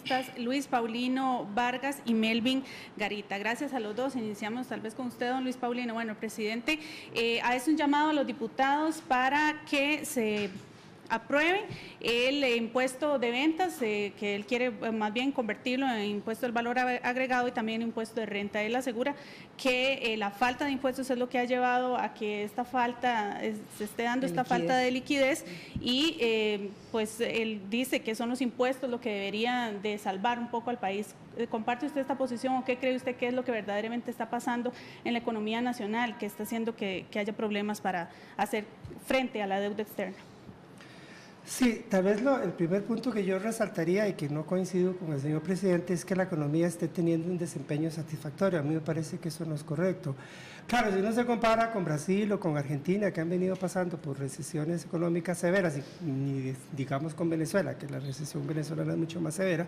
economistas Luis Paulino Vargas y Melvin Garita. Gracias a los dos. Iniciamos tal vez con usted, don Luis Paulino. Bueno, presidente, hace un llamado a los diputados para que se apruebe el impuesto de ventas, que él quiere más bien convertirlo en impuesto del valor agregado y también impuesto de renta. Él asegura que la falta de impuestos es lo que ha llevado a que esta falta, se esté dando esta falta de liquidez y pues él dice que son los impuestos lo que deberían de salvar un poco al país. ¿Comparte usted esta posición o qué cree usted que es lo que verdaderamente está pasando en la economía nacional que está haciendo que haya problemas para hacer frente a la deuda externa? Sí, tal vez el primer punto que yo resaltaría y que no coincido con el señor presidente es que la economía esté teniendo un desempeño satisfactorio. A mí me parece que eso no es correcto. Claro, si uno se compara con Brasil o con Argentina, que han venido pasando por recesiones económicas severas, y ni digamos con Venezuela, que la recesión venezolana es mucho más severa,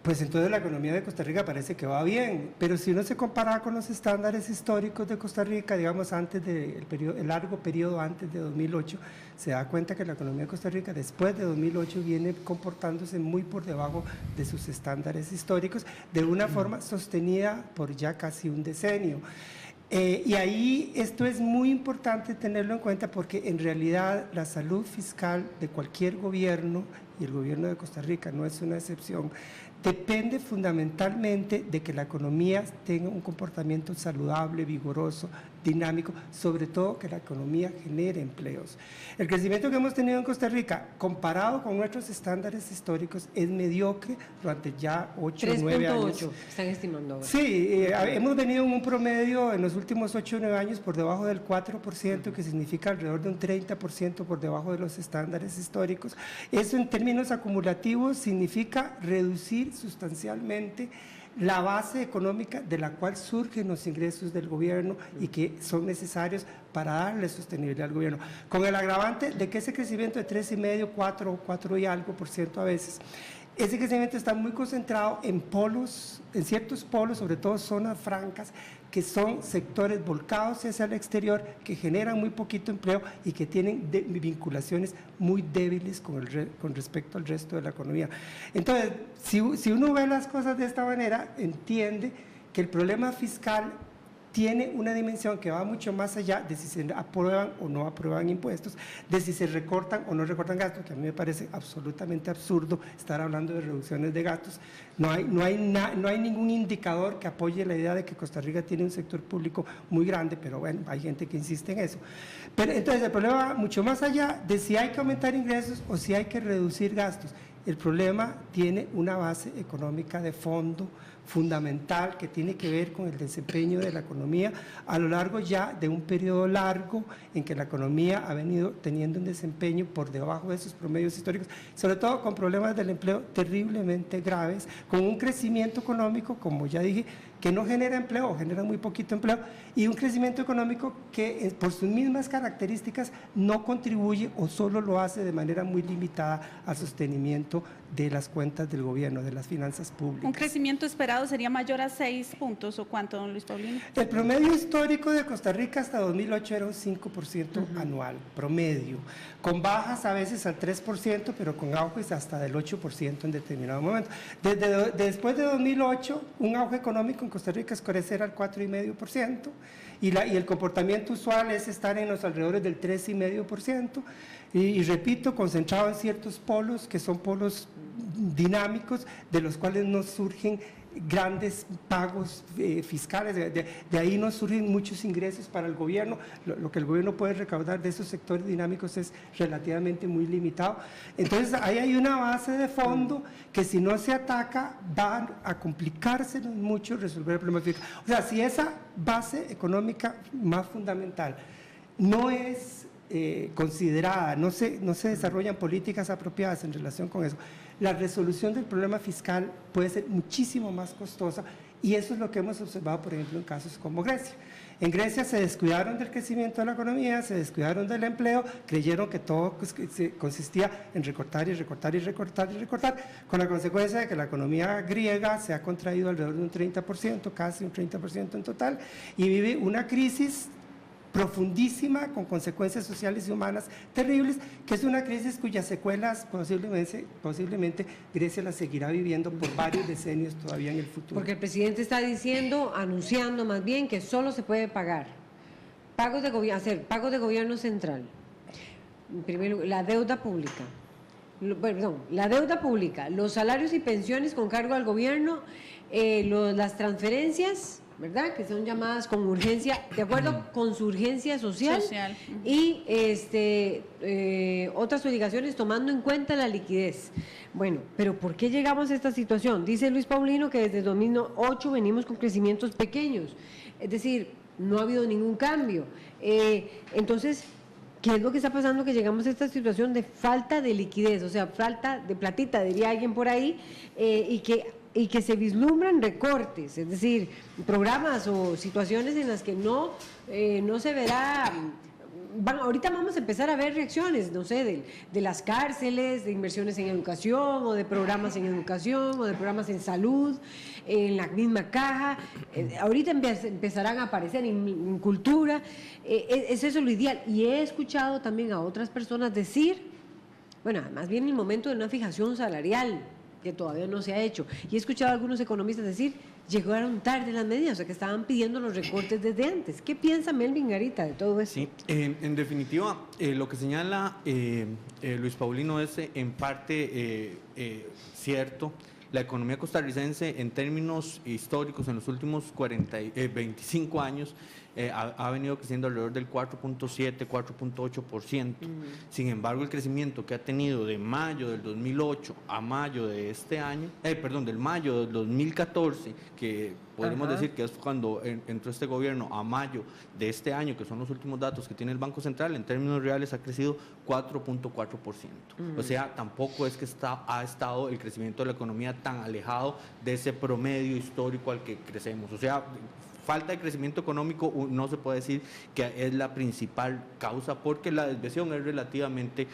pues entonces la economía de Costa Rica parece que va bien, pero si uno se compara con los estándares históricos de Costa Rica, digamos antes el largo periodo antes de 2008, se da cuenta que la economía de Costa Rica después de 2008 viene comportándose muy por debajo de sus estándares históricos, de una forma sostenida por ya casi un decenio. Y ahí esto es muy importante tenerlo en cuenta porque en realidad la salud fiscal de cualquier gobierno, y el gobierno de Costa Rica no es una excepción, depende fundamentalmente de que la economía tenga un comportamiento saludable, vigoroso, dinámico, sobre todo que la economía genere empleos. El crecimiento que hemos tenido en Costa Rica, comparado con nuestros estándares históricos, es mediocre durante ya 8 o 9 años. 3.8 están estimando ahora. Sí, hemos venido en un promedio en los últimos 8 o 9 años por debajo del 4%, que significa alrededor de un 30% por debajo de los estándares históricos. Eso en términos acumulativos significa reducir sustancialmente la base económica de la cual surgen los ingresos del gobierno y que son necesarios para darle sostenibilidad al gobierno. Con el agravante de que ese crecimiento de 3,5, 4 y algo por ciento a veces, ese crecimiento está muy concentrado en polos, en ciertos polos, sobre todo zonas francas, que son sectores volcados hacia el exterior, que generan muy poquito empleo y que tienen vinculaciones muy débiles con respecto al resto de la economía. Entonces, si uno ve las cosas de esta manera, entiende que el problema fiscal tiene una dimensión que va mucho más allá de si se aprueban o no aprueban impuestos, de si se recortan o no recortan gastos, que a mí me parece absolutamente absurdo estar hablando de reducciones de gastos. No hay ningún indicador que apoye la idea de que Costa Rica tiene un sector público muy grande, pero bueno, hay gente que insiste en eso. Pero entonces el problema va mucho más allá de si hay que aumentar ingresos o si hay que reducir gastos. El problema tiene una base económica de fondo fundamental que tiene que ver con el desempeño de la economía a lo largo ya de un periodo largo en que la economía ha venido teniendo un desempeño por debajo de sus promedios históricos, sobre todo con problemas del empleo terriblemente graves, con un crecimiento económico, como ya dije, que no genera empleo o genera muy poquito empleo, y un crecimiento económico que por sus mismas características no contribuye o solo lo hace de manera muy limitada al sostenimiento de las cuentas del gobierno, de las finanzas públicas. ¿Un crecimiento esperado sería mayor a 6 puntos o cuánto, don Luis Paulino? El promedio histórico de Costa Rica hasta 2008 era un 5% anual, promedio, con bajas a veces al 3%, pero con auges hasta del 8% en determinado momento. Después de 2008, un auge económico en Costa Rica es crecer al 4,5%, y el comportamiento usual es estar en los alrededores del 3,5%, y repito, concentrado en ciertos polos que son polos dinámicos, de los cuales no surgen grandes pagos fiscales, de ahí no surgen muchos ingresos para el gobierno, lo que el gobierno puede recaudar de esos sectores dinámicos es relativamente muy limitado. Entonces ahí hay una base de fondo que si no se ataca va a complicarse mucho resolver el problema fiscal. O sea, si esa base económica más fundamental no es considerada, no se desarrollan políticas apropiadas en relación con eso, la resolución del problema fiscal puede ser muchísimo más costosa, y eso es lo que hemos observado, por ejemplo, en casos como Grecia. En Grecia se descuidaron del crecimiento de la economía, se descuidaron del empleo, creyeron que todo consistía en recortar y recortar y recortar y recortar, con la consecuencia de que la economía griega se ha contraído alrededor de un 30%, casi un 30% en total, y vive una crisis profundísima, con consecuencias sociales y humanas terribles, que es una crisis cuyas secuelas posiblemente Grecia las seguirá viviendo por varios decenios todavía en el futuro. Porque el presidente está diciendo, anunciando más bien, que solo se puede pagar hacer pagos de gobierno central. En primer lugar, la deuda pública. La deuda pública, los salarios y pensiones con cargo al gobierno, las transferencias, ¿verdad?, que son llamadas con urgencia, de acuerdo con su urgencia social. Y otras obligaciones tomando en cuenta la liquidez. Bueno, pero ¿por qué llegamos a esta situación? Dice Luis Paulino que desde 2008 venimos con crecimientos pequeños, es decir, no ha habido ningún cambio. Entonces, ¿qué es lo que está pasando? Que llegamos a esta situación de falta de liquidez, o sea, falta de platita, diría alguien por ahí, y que se vislumbran recortes, es decir, programas o situaciones en las que no se verá. Ahorita vamos a empezar a ver reacciones, no sé, de las cárceles, de inversiones en educación, o de programas en educación, o de programas en salud, en la misma caja. Ahorita empezarán a aparecer en cultura. Es eso lo ideal. Y he escuchado también a otras personas decir, bueno, más bien el momento de una fijación salarial, que todavía no se ha hecho. Y he escuchado a algunos economistas decir, llegaron tarde las medidas, o sea, que estaban pidiendo los recortes desde antes. ¿Qué piensa Melvin Garita de todo eso? Sí, en definitiva, lo que señala Luis Paulino es en parte cierto. La economía costarricense, en términos históricos, en los últimos 25 años, ha venido creciendo alrededor del 4.7, 4.8%. Sin embargo, el crecimiento que ha tenido de mayo del 2008 a mayo de este año, del mayo del 2014, que podemos decir que es cuando entró este gobierno, a mayo de este año, que son los últimos datos que tiene el Banco Central, en términos reales ha crecido 4.4%. O sea, tampoco es que ha estado el crecimiento de la economía tan alejado de ese promedio histórico al que crecemos. O sea, falta de crecimiento económico no se puede decir que es la principal causa, porque la desviación es relativamente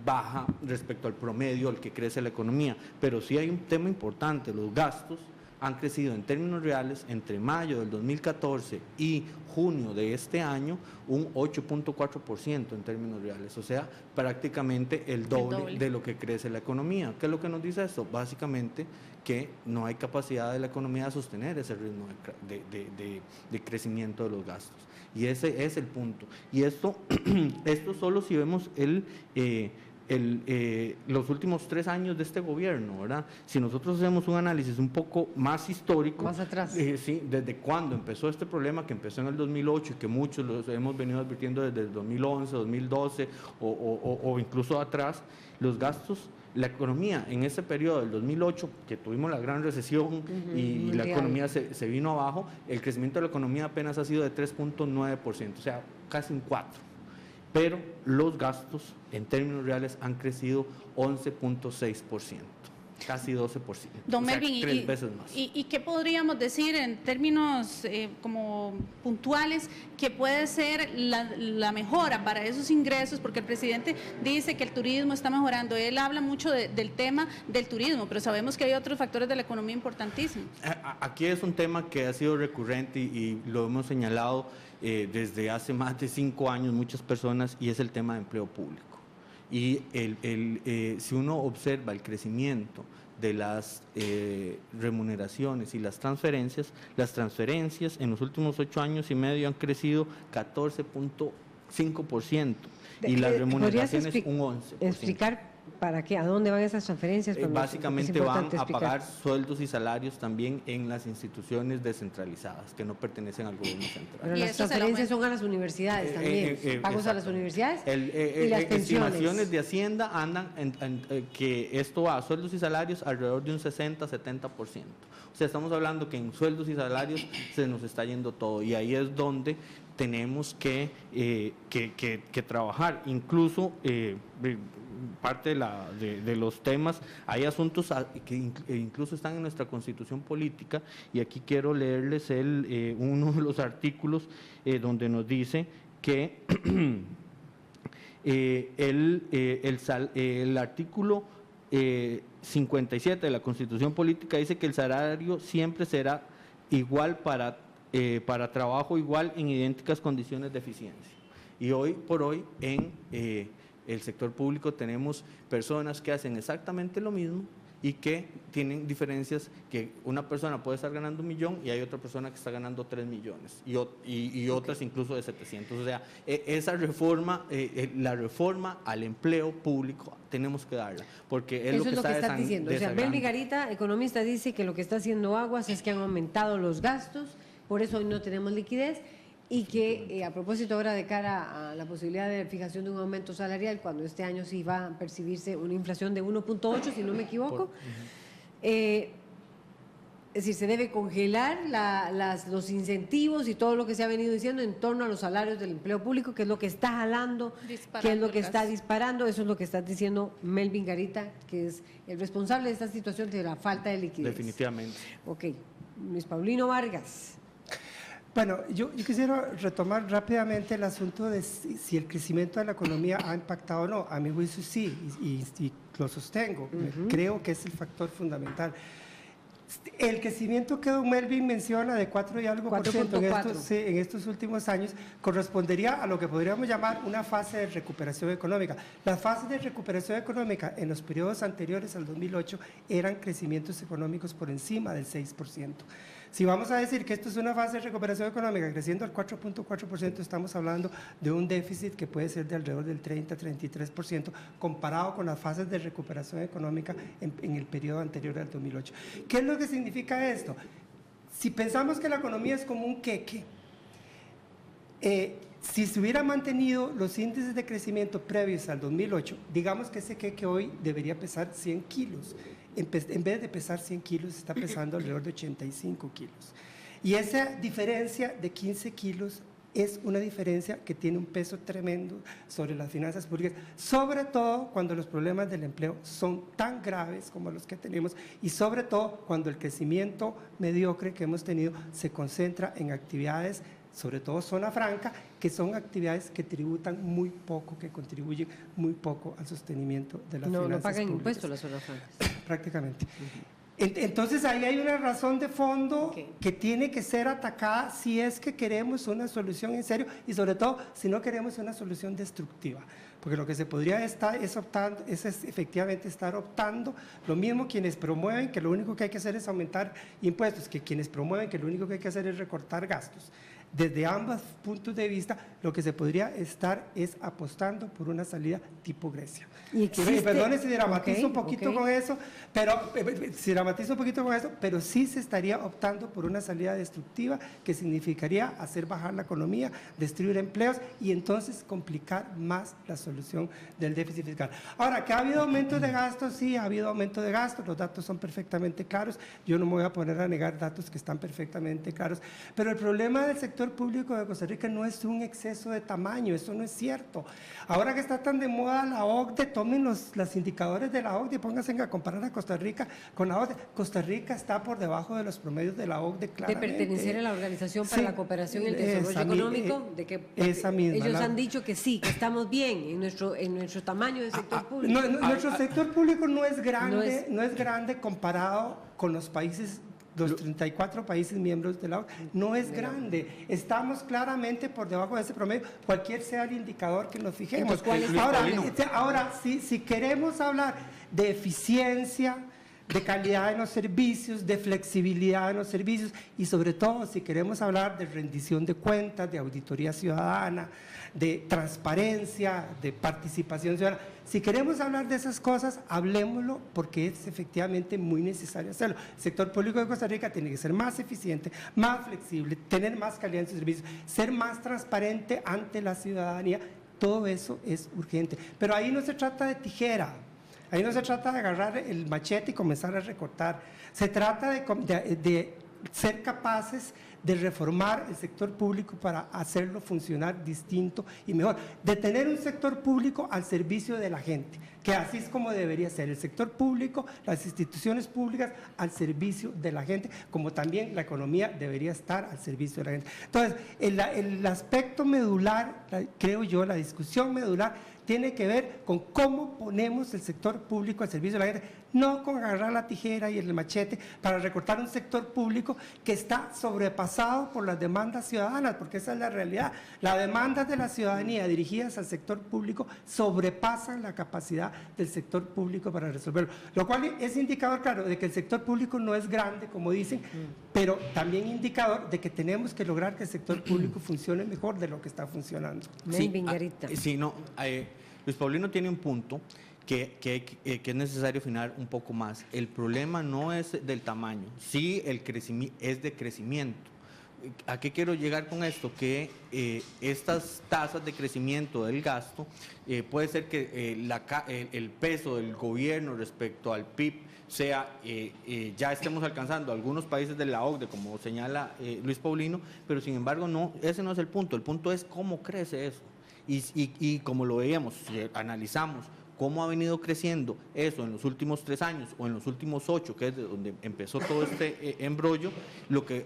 baja respecto al promedio al que crece la economía. Pero sí hay un tema importante: los gastos han crecido en términos reales entre mayo del 2014 y junio de este año un 8.4% en términos reales, o sea, prácticamente el doble de lo que crece la economía. ¿Qué es lo que nos dice esto? Básicamente que no hay capacidad de la economía de sostener ese ritmo de crecimiento de los gastos. Y ese es el punto. Y esto solo si vemos los últimos 3 años de este gobierno, ¿verdad? Si nosotros hacemos un análisis un poco más histórico, más atrás, sí, desde cuándo empezó este problema, que empezó en el 2008 y que muchos los hemos venido advirtiendo desde el 2011, 2012 o incluso atrás, los gastos, la economía en ese periodo del 2008, que tuvimos la gran recesión y la economía se vino abajo, el crecimiento de la economía apenas ha sido de 3.9%, o sea, casi un 4%. Pero los gastos en términos reales han crecido 11.6%, casi 12%. Don Melvin, 3 veces más. ¿Y qué podríamos decir en términos como puntuales que puede ser la mejora para esos ingresos? Porque el presidente dice que el turismo está mejorando. Él habla mucho del tema del turismo, pero sabemos que hay otros factores de la economía importantísimos. Aquí es un tema que ha sido recurrente y lo hemos señalado desde hace más de 5 años muchas personas, y es el tema de empleo público. Y si uno observa el crecimiento de las remuneraciones y las transferencias en los últimos 8 años y medio han crecido 14.5% y las remuneraciones un 11%. ¿Explicar para qué? ¿A dónde van esas transferencias? Básicamente van a pagar sueldos y salarios también en las instituciones descentralizadas que no pertenecen al gobierno central. Pero las transferencias son a las universidades también, pagos a las universidades y las pensiones. Estimaciones de Hacienda andan que esto va a sueldos y salarios alrededor de un 60-70%. O sea, estamos hablando que en sueldos y salarios se nos está yendo todo, y ahí es donde tenemos que trabajar. Incluso parte de los temas, hay asuntos que incluso están en nuestra Constitución política, y aquí quiero leerles uno de los artículos donde nos dice que el artículo 57 de la Constitución política dice que el salario siempre será igual para para trabajo igual en idénticas condiciones de eficiencia. Y hoy por hoy en el sector público tenemos personas que hacen exactamente lo mismo y que tienen diferencias, que una persona puede estar ganando 1 millón y hay otra persona que está ganando 3 millones y otras incluso de 700. O sea, esa reforma, la reforma al empleo público tenemos que darla, porque es eso lo que es lo que está estás diciendo. O sea, Melvin Garita, economista, dice que lo que está haciendo Aguas es que han aumentado los gastos, por eso hoy no tenemos liquidez, y que a propósito ahora de cara a la posibilidad de fijación de un aumento salarial, cuando este año sí va a percibirse una inflación de 1.8, si no me equivoco, es decir, se debe congelar los incentivos y todo lo que se ha venido diciendo en torno a los salarios del empleo público, que es lo que está jalando, que es lo que está disparando. Eso es lo que está diciendo Melvin Garita, que es el responsable de esta situación de la falta de liquidez. Definitivamente. Ok, Luis Paulino Vargas. Bueno, yo quisiera retomar rápidamente el asunto de si el crecimiento de la economía ha impactado o no. A mi juicio sí, y lo sostengo. Creo que es el factor fundamental. El crecimiento que don Melvin menciona de 4 y algo por ciento en estos últimos años correspondería a lo que podríamos llamar una fase de recuperación económica. Las fases de recuperación económica en los periodos anteriores al 2008 eran crecimientos económicos por encima del 6%. Si vamos a decir que esto es una fase de recuperación económica creciendo al 4.4%, estamos hablando de un déficit que puede ser de alrededor del 30-33% comparado con las fases de recuperación económica en el periodo anterior al 2008. ¿Qué es lo que significa esto? Si pensamos que la economía es como un queque, si se hubieran mantenido los índices de crecimiento previos al 2008, digamos que ese queque hoy debería pesar 100 kilos. En vez de pesar 100 kilos, está pesando alrededor de 85 kilos. Y esa diferencia de 15 kilos es una diferencia que tiene un peso tremendo sobre las finanzas públicas, sobre todo cuando los problemas del empleo son tan graves como los que tenemos y sobre todo cuando el crecimiento mediocre que hemos tenido se concentra en actividades, sobre todo zona franca, que son actividades que tributan muy poco, que contribuyen muy poco al sostenimiento de las finanzas públicas. No pagan impuestos las zonas francas. Prácticamente. Entonces ahí hay una razón de fondo que tiene que ser atacada si es que queremos una solución en serio y sobre todo si no queremos una solución destructiva. Porque lo que se podría es efectivamente estar optando, lo mismo quienes promueven que lo único que hay que hacer es aumentar impuestos, que quienes promueven que lo único que hay que hacer es recortar gastos. Desde ambos puntos de vista, lo que se podría estar es apostando por una salida tipo Grecia. Y perdone si dramatizo un poquito con eso, pero sí se estaría optando por una salida destructiva que significaría hacer bajar la economía, destruir empleos y entonces complicar más la solución del déficit fiscal. Ahora, que ha habido aumentos de gastos, sí, ha habido aumento de gastos, los datos son perfectamente claros, yo no me voy a poner a negar datos que están perfectamente claros, pero el problema del sector público de Costa Rica no es un exceso de tamaño, eso no es cierto. Ahora que está tan de moda la OCDE, tomen los indicadores de la OCDE y pónganse a comparar a Costa Rica con la OCDE. Costa Rica está por debajo de los promedios de la OCDE claramente. De pertenecer a la Organización para la Cooperación y el Desarrollo Económico, de que ellos han dicho que sí, que estamos bien en nuestro tamaño de sector público. Nuestro sector público no es grande comparado con los países, los 34 países miembros de la OCDE, no es grande, estamos claramente por debajo de ese promedio, cualquier sea el indicador que nos fijemos. Ahora si queremos hablar de eficiencia, de calidad en los servicios, de flexibilidad en los servicios y sobre todo si queremos hablar de rendición de cuentas, de auditoría ciudadana, de transparencia, de participación ciudadana, si queremos hablar de esas cosas, hablemoslo porque es efectivamente muy necesario hacerlo. El sector público de Costa Rica tiene que ser más eficiente, más flexible, tener más calidad en sus servicios, ser más transparente ante la ciudadanía, todo eso es urgente. Pero ahí no se trata de tijera. Ahí no se trata de agarrar el machete y comenzar a recortar. Se trata de ser capaces de reformar el sector público para hacerlo funcionar distinto y mejor. De tener un sector público al servicio de la gente, que así es como debería ser. El sector público, las instituciones públicas al servicio de la gente, como también la economía debería estar al servicio de la gente. Entonces, el aspecto medular, creo yo, la discusión medular, tiene que ver con cómo ponemos el sector público al servicio de la gente, no con agarrar la tijera y el machete para recortar un sector público que está sobrepasado por las demandas ciudadanas, porque esa es la realidad. Las demandas de la ciudadanía dirigidas al sector público sobrepasan la capacidad del sector público para resolverlo, lo cual es indicador, claro, de que el sector público no es grande, como dicen, pero también indicador de que tenemos que lograr que el sector público funcione mejor de lo que está funcionando. Melvin, Garita. Sí, no, Luis Paulino tiene un punto que es necesario afinar un poco más. El problema no es del tamaño, sí el crecimiento es de crecimiento. ¿A qué quiero llegar con esto? Que estas tasas de crecimiento del gasto, puede ser que el peso del gobierno respecto al PIB sea, ya estemos alcanzando algunos países de la OCDE, como señala Luis Paulino, pero sin embargo no, ese no es el punto es cómo crece eso. Y como lo veíamos, si analizamos cómo ha venido creciendo eso en los últimos 3 años o en los últimos 8, que es de donde empezó todo este embrollo, lo que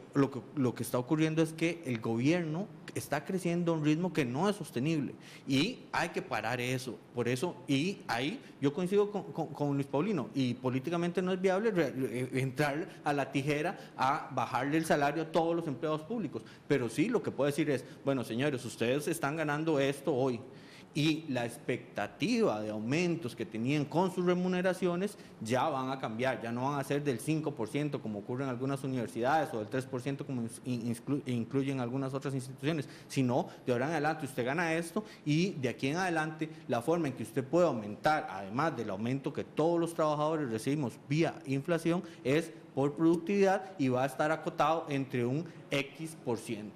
está ocurriendo es que el gobierno está creciendo a un ritmo que no es sostenible y hay que parar eso. Por eso, y ahí yo coincido con Luis Paulino, y políticamente no es viable entrar a la tijera a bajarle el salario a todos los empleados públicos, pero sí lo que puedo decir es, bueno, señores, ustedes están ganando esto hoy, y la expectativa de aumentos que tenían con sus remuneraciones ya van a cambiar, ya no van a ser del 5% como ocurre en algunas universidades o del 3% como incluyen algunas otras instituciones, sino de ahora en adelante usted gana esto y de aquí en adelante la forma en que usted puede aumentar, además del aumento que todos los trabajadores recibimos vía inflación, es por productividad y va a estar acotado entre un X%.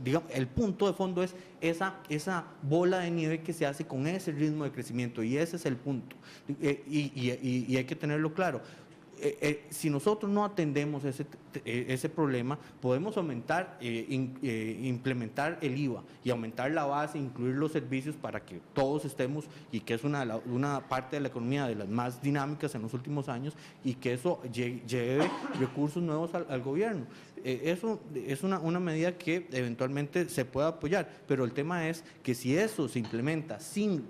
Digamos, el punto de fondo es esa bola de nieve que se hace con ese ritmo de crecimiento y ese es el punto. Y hay que tenerlo claro. Si nosotros no atendemos ese problema, podemos aumentar, implementar el IVA y aumentar la base, incluir los servicios para que todos estemos, y que es una parte de la economía de las más dinámicas en los últimos años, y que eso lleve recursos nuevos al gobierno. Eso es una medida que eventualmente se puede apoyar, pero el tema es que si eso se implementa sin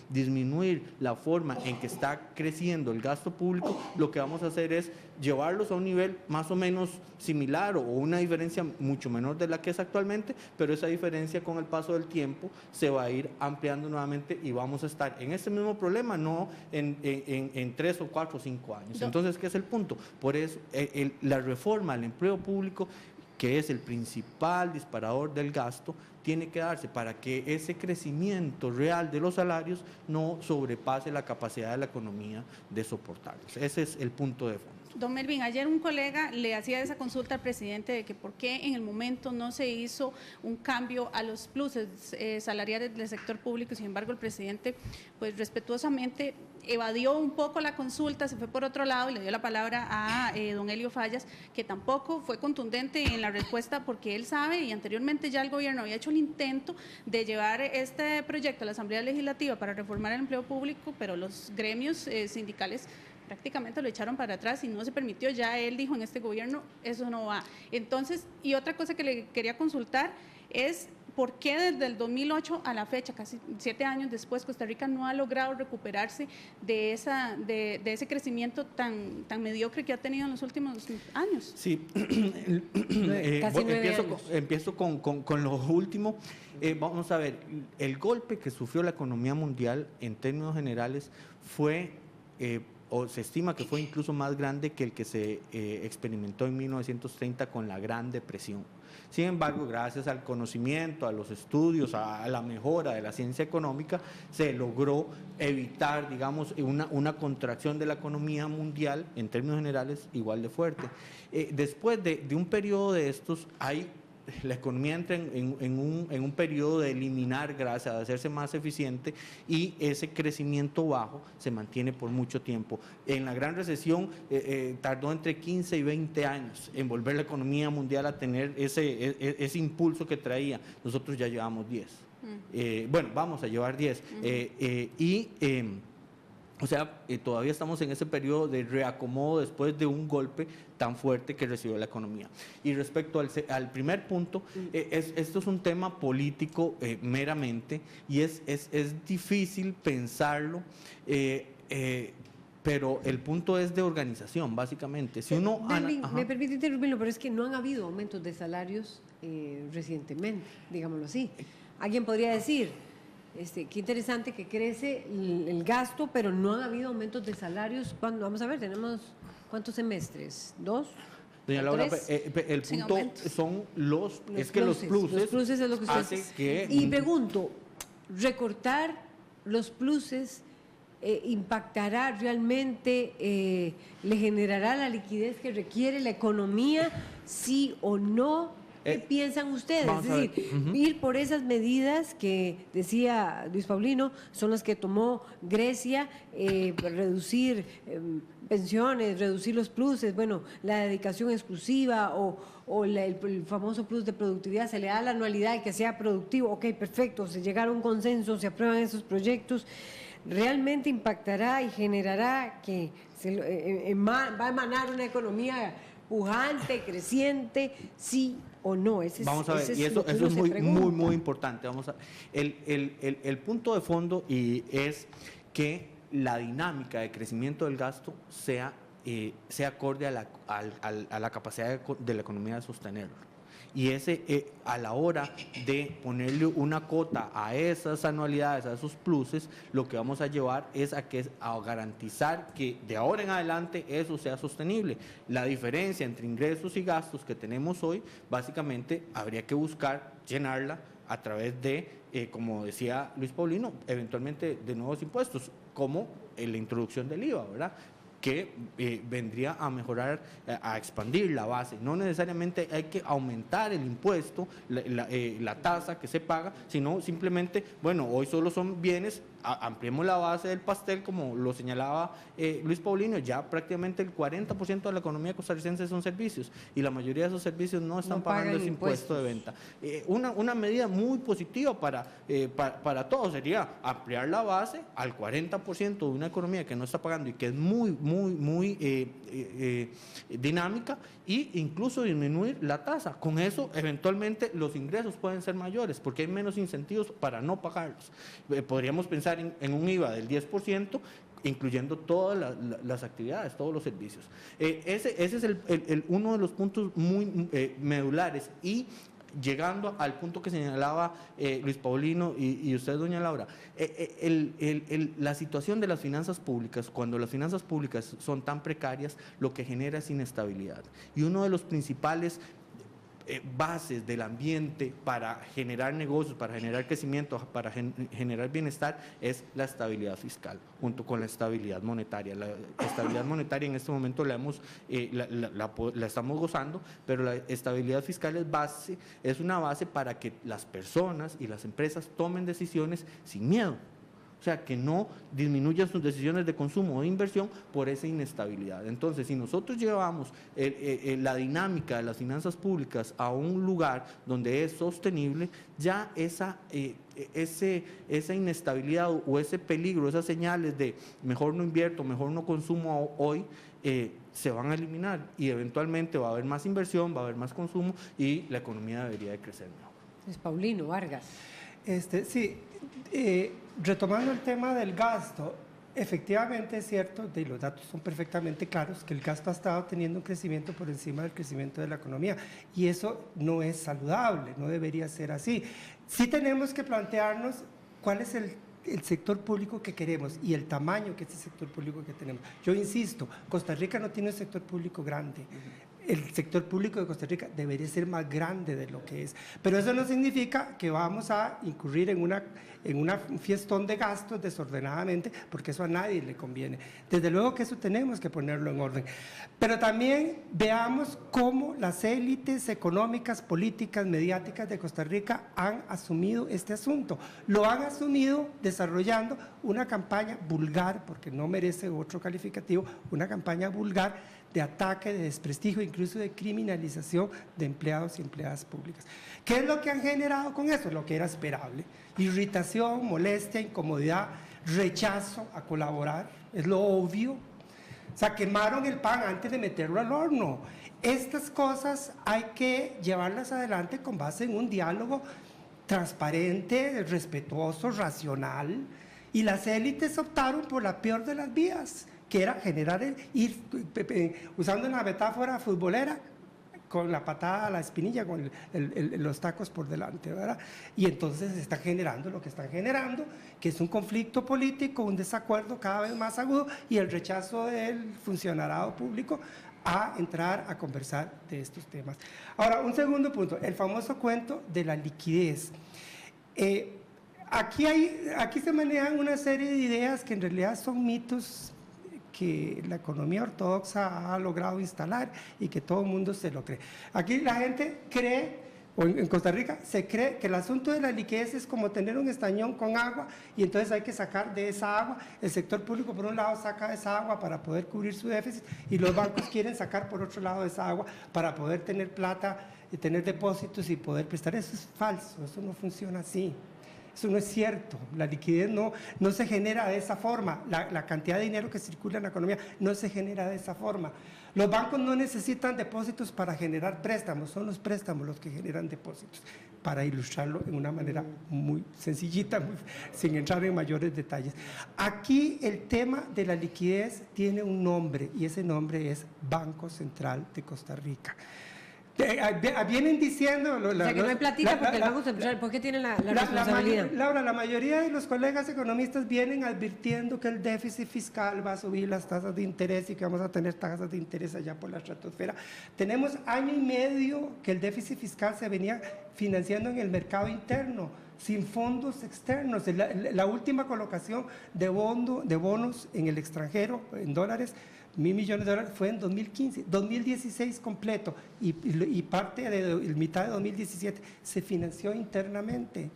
disminuir la forma en que está creciendo el gasto público, lo que vamos a hacer es llevarlos a un nivel más o menos similar o una diferencia mucho menor de la que es actualmente, pero esa diferencia con el paso del tiempo se va a ir ampliando nuevamente y vamos a estar en este mismo problema, no en 3 o 4 o 5 años. Entonces, ¿qué es el punto? Por eso, la reforma al empleo público, que es el principal disparador del gasto, tiene que darse para que ese crecimiento real de los salarios no sobrepase la capacidad de la economía de soportarlos. Ese es el punto de fondo. Don Melvin, ayer un colega le hacía esa consulta al presidente de que por qué en el momento no se hizo un cambio a los pluses salariales del sector público. Sin embargo, el presidente, pues respetuosamente evadió un poco la consulta, se fue por otro lado y le dio la palabra a don Elio Fallas, que tampoco fue contundente en la respuesta porque él sabe, y anteriormente ya el gobierno había hecho el intento de llevar este proyecto a la Asamblea Legislativa para reformar el empleo público, pero los gremios sindicales prácticamente lo echaron para atrás y no se permitió. Ya él dijo en este gobierno, eso no va. Entonces, y otra cosa que le quería consultar es por qué desde el 2008 a la fecha, casi 7 años después, Costa Rica no ha logrado recuperarse de ese crecimiento tan mediocre que ha tenido en los últimos años. Sí, Casi empiezo con lo último. Vamos a ver, el golpe que sufrió la economía mundial en términos generales fue o se estima que fue incluso más grande que el que se experimentó en 1930 con la Gran Depresión. Sin embargo, gracias al conocimiento, a los estudios, a la mejora de la ciencia económica, se logró evitar, digamos, una contracción de la economía mundial en términos generales igual de fuerte. Después de un periodo de estos, la economía entra en un periodo de eliminar grasa, de hacerse más eficiente, y ese crecimiento bajo se mantiene por mucho tiempo. En la gran recesión tardó entre 15 y 20 años en volver la economía mundial a tener ese impulso que traía. Nosotros ya llevamos 10. Bueno, vamos a llevar 10. O sea, todavía estamos en ese periodo de reacomodo después de un golpe tan fuerte que recibió la economía. Y respecto al primer punto, esto es un tema político meramente, y es difícil pensarlo pero el punto es de organización, básicamente. Si uno... Me permite interrumpirlo, pero es que no han habido aumentos de salarios recientemente, digámoslo así. Alguien podría decir, qué interesante que crece el gasto, pero no han habido aumentos de salarios. Vamos a ver, tenemos ¿cuántos semestres? ¿2? Doña Laura, el Sin punto aumentos. son los pluses. Los pluses es lo que usted hace dice. que... Y pregunto, ¿recortar los pluses impactará realmente, le generará la liquidez que requiere la economía, sí o no? ¿Qué piensan ustedes? Vamos Es a ver. decir, ir por esas medidas que decía Luis Paulino, son las que tomó Grecia, reducir pensiones, reducir los pluses, bueno, la dedicación exclusiva o el famoso plus de productividad, se le da la anualidad y que sea productivo, ok, perfecto, se llegará a un consenso, se aprueban esos proyectos, realmente impactará y generará que va a emanar una economía pujante, creciente, sí o no. Vamos a ver, y eso es muy importante. Vamos a, el punto de fondo es que la dinámica de crecimiento del gasto sea acorde a la capacidad de la economía de sostenerlo. Y a la hora de ponerle una cota a esas anualidades, a esos pluses, lo que vamos a llevar es a garantizar que de ahora en adelante eso sea sostenible. La diferencia entre ingresos y gastos que tenemos hoy, básicamente habría que buscar llenarla a través de, como decía Luis Paulino, eventualmente de nuevos impuestos, como la introducción del IVA, ¿verdad?, que vendría a mejorar, a expandir la base. No necesariamente hay que aumentar el impuesto, la tasa que se paga, sino simplemente, bueno, hoy solo son bienes, ampliemos la base del pastel, como lo señalaba Luis Paulino, ya prácticamente el 40% de la economía costarricense son servicios, y la mayoría de esos servicios no están pagando ese impuesto de venta. Una medida muy positiva para todos sería ampliar la base al 40% de una economía que no está pagando y que es muy dinámica, e incluso disminuir la tasa. Con eso, eventualmente, los ingresos pueden ser mayores, porque hay menos incentivos para no pagarlos. Podríamos pensar en un IVA del 10%, incluyendo todas las actividades, todos los servicios. Ese es uno de los puntos muy medulares. Y llegando al punto que señalaba Luis Paulino y usted, doña Laura, la situación de las finanzas públicas, cuando las finanzas públicas son tan precarias, lo que genera es inestabilidad. Y uno de los principales bases del ambiente para generar negocios, para generar crecimiento, para generar bienestar, es la estabilidad fiscal, junto con la estabilidad monetaria. La estabilidad monetaria en este momento la estamos gozando, pero la estabilidad fiscal es una base para que las personas y las empresas tomen decisiones sin miedo. O sea, que no disminuyan sus decisiones de consumo o de inversión por esa inestabilidad. Entonces, si nosotros llevamos la dinámica de las finanzas públicas a un lugar donde es sostenible, ya esa inestabilidad o ese peligro, esas señales de mejor no invierto, mejor no consumo hoy, se van a eliminar, y eventualmente va a haber más inversión, va a haber más consumo, y la economía debería de crecer mejor. Es Paulino Vargas. Sí, retomando el tema del gasto, efectivamente es cierto, y los datos son perfectamente claros, que el gasto ha estado teniendo un crecimiento por encima del crecimiento de la economía, y eso no es saludable, no debería ser así. Sí tenemos que plantearnos cuál es el sector público que queremos y el tamaño que es el sector público que tenemos. Yo insisto, Costa Rica no tiene un sector público grande. El sector público de Costa Rica debería ser más grande de lo que es, pero eso no significa que vamos a incurrir en un fiestón de gastos desordenadamente, porque eso a nadie le conviene. Desde luego que eso tenemos que ponerlo en orden, pero también veamos cómo las élites económicas, políticas, mediáticas de Costa Rica han asumido este asunto. Lo han asumido desarrollando una campaña vulgar, porque no merece otro calificativo, una campaña vulgar de ataque, de desprestigio, incluso de criminalización de empleados y empleadas públicas. ¿Qué es lo que han generado con eso? Lo que era esperable: irritación, molestia, incomodidad, rechazo a colaborar, es lo obvio. O sea, quemaron el pan antes de meterlo al horno. Estas cosas hay que llevarlas adelante con base en un diálogo transparente, respetuoso, racional, Y las élites optaron por la peor de las vías, que era generar, usando una metáfora futbolera, con la patada a la espinilla, con los tacos por delante, ¿verdad? Y entonces están generando lo que están generando, que es un conflicto político, un desacuerdo cada vez más agudo y el rechazo del funcionariado público a entrar a conversar de estos temas. Ahora, un segundo punto, el famoso cuento de la liquidez. Aquí se manejan una serie de ideas que en realidad son mitos que la economía ortodoxa ha logrado instalar y que todo el mundo se lo cree. Aquí la gente cree, o en Costa Rica, se cree que el asunto de la liquidez es como tener un estañón con agua y entonces hay que sacar de esa agua. El sector público, por un lado, saca esa agua para poder cubrir su déficit y los bancos quieren sacar por otro lado esa agua para poder tener plata y tener depósitos y poder prestar. Eso es falso, eso no funciona así. Eso no es cierto, la liquidez no se genera de esa forma, la cantidad de dinero que circula en la economía no se genera de esa forma. Los bancos no necesitan depósitos para generar préstamos, son los préstamos los que generan depósitos, para ilustrarlo en una manera muy sencillita, sin entrar en mayores detalles. Aquí el tema de la liquidez tiene un nombre y ese nombre es Banco Central de Costa Rica. Vienen diciendo... O sea, que no hay platita porque el Banco Central, ¿por qué tiene la responsabilidad? Laura, la mayoría de los colegas economistas vienen advirtiendo que el déficit fiscal va a subir las tasas de interés y que vamos a tener tasas de interés allá por la estratosfera. Tenemos año y medio que el déficit fiscal se venía financiando en el mercado interno, sin fondos externos. La última colocación de bonos en el extranjero, en dólares, $1.000 millones fue en 2015, 2016 completo y parte de mitad de 2017 se financió internamente.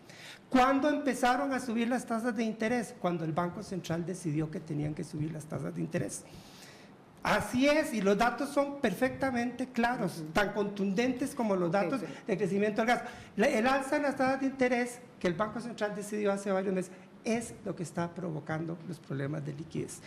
¿Cuándo empezaron a subir las tasas de interés? Cuando el Banco Central decidió que tenían que subir las tasas de interés. Así es, y los datos son perfectamente claros, tan contundentes como los datos de crecimiento del gasto. El alza en las tasas de interés que el Banco Central decidió hace varios meses es lo que está provocando los problemas de liquidez.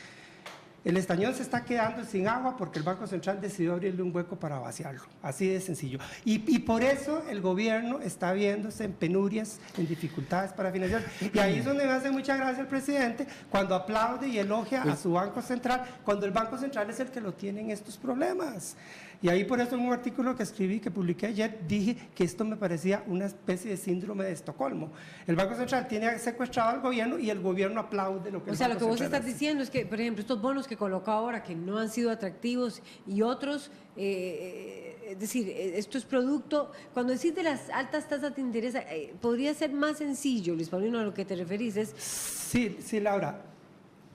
El estañón se está quedando sin agua porque el Banco Central decidió abrirle un hueco para vaciarlo, así de sencillo. Y por eso el gobierno está viéndose en penurias, en dificultades para financiar. Y ahí es donde me hace mucha gracia el presidente cuando aplaude y elogia a su Banco Central, cuando el Banco Central es el que lo tiene en estos problemas. Y ahí por eso en un artículo que escribí, que publiqué ayer, dije que esto me parecía una especie de síndrome de Estocolmo. El Banco Central tiene secuestrado al gobierno y el gobierno aplaude lo que el Banco Central hace. O sea, lo que vos estás diciendo es que, por ejemplo, estos bonos que colocó ahora, que no han sido atractivos y otros, es decir, esto es producto, cuando decís de las altas tasas de interés, podría ser más sencillo, Luis Paulino, a lo que te referís es... Sí, Laura.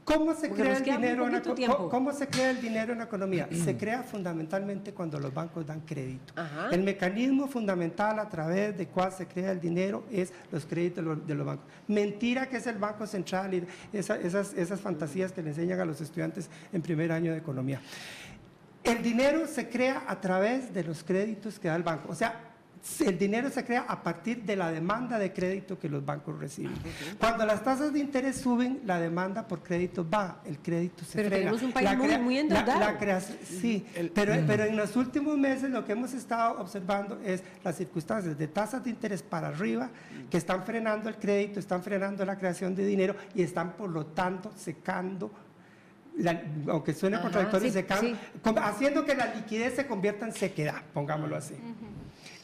¿Cómo se crea el dinero en la economía? Se crea fundamentalmente cuando los bancos dan crédito. Ajá. El mecanismo fundamental a través de cual se crea el dinero es los créditos de los bancos. Mentira que es el Banco Central y esas fantasías que le enseñan a los estudiantes en primer año de economía. El dinero se crea a través de los créditos que da el banco. O sea, el dinero se crea a partir de la demanda de crédito que los bancos reciben. Cuando las tasas de interés suben, la demanda por crédito baja, el crédito se frena. Pero tenemos un país muy endeudado. Sí, pero en los últimos meses lo que hemos estado observando es las circunstancias de tasas de interés para arriba que están frenando el crédito, están frenando la creación de dinero y están por lo tanto secando, aunque suene contradictorio, haciendo que la liquidez se convierta en sequedad, pongámoslo así.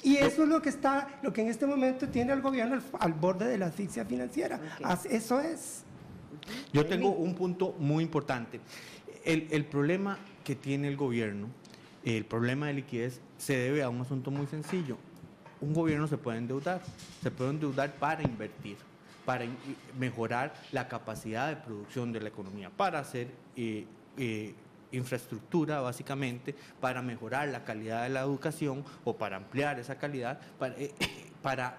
Y eso es lo que en este momento tiene al gobierno al borde de la asfixia financiera. Eso es. Yo tengo un punto muy importante. El problema que tiene el gobierno, el problema de liquidez, se debe a un asunto muy sencillo. Un gobierno se puede endeudar para invertir, para mejorar la capacidad de producción de la economía, para hacer infraestructura, básicamente, para mejorar la calidad de la educación o para ampliar esa calidad, para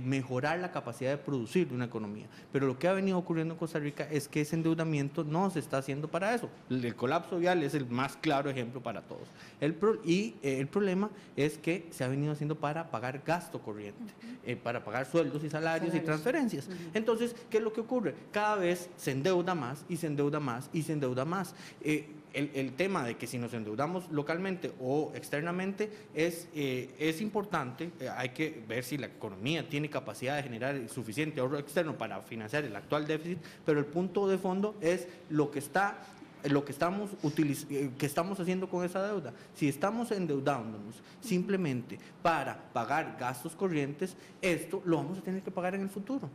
mejorar la capacidad de producir de una economía. Pero lo que ha venido ocurriendo en Costa Rica es que ese endeudamiento no se está haciendo para eso. El colapso vial es el más claro ejemplo para todos. El problema es que se ha venido haciendo para pagar gasto corriente, para pagar sueldos y salarios y transferencias. Entonces, ¿qué es lo que ocurre? Cada vez se endeuda más y se endeuda más y se endeuda más. el tema de que si nos endeudamos localmente o externamente es importante, hay que ver si la economía tiene capacidad de generar suficiente ahorro externo para financiar el actual déficit, pero el punto de fondo es lo que estamos haciendo con esa deuda. Si estamos endeudándonos simplemente para pagar gastos corrientes, esto lo vamos a tener que pagar en el futuro.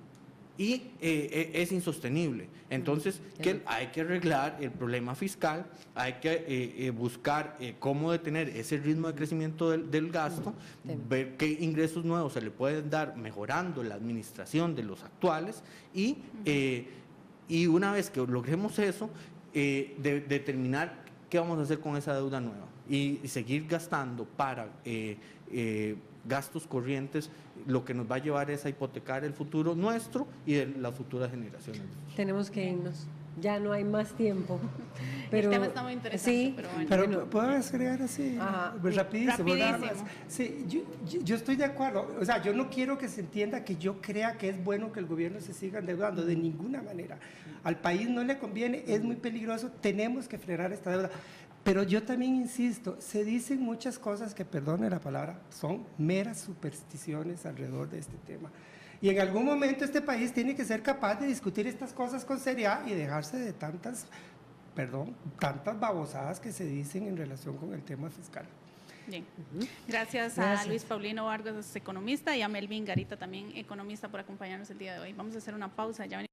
Y es insostenible. Entonces, hay que arreglar el problema fiscal, hay que buscar cómo detener ese ritmo de crecimiento del gasto, ver qué ingresos nuevos se le pueden dar mejorando la administración de los actuales y una vez que logremos eso, determinar qué vamos a hacer con esa deuda nueva y seguir gastando para gastos corrientes, lo que nos va a llevar es a hipotecar el futuro nuestro y de las futuras generaciones. Tenemos que irnos, ya no hay más tiempo. Pero, el tema está muy interesante, sí, pero bueno. Pero puedo agregar así, pues, rapidísimo, nada más. Rapidísimo. Sí, yo estoy de acuerdo. O sea, yo no quiero que se entienda que yo crea que es bueno que el gobierno se siga endeudando, de ninguna manera. Al país no le conviene, es muy peligroso, tenemos que frenar esta deuda. Pero yo también insisto, se dicen muchas cosas que, perdone la palabra, son meras supersticiones alrededor de este tema. Y en algún momento este país tiene que ser capaz de discutir estas cosas con seriedad y dejarse de tantas babosadas que se dicen en relación con el tema fiscal. Bien. Gracias a Luis Paulino Vargas, economista, y a Melvin Garita, también economista, por acompañarnos el día de hoy. Vamos a hacer una pausa. Ya venimos.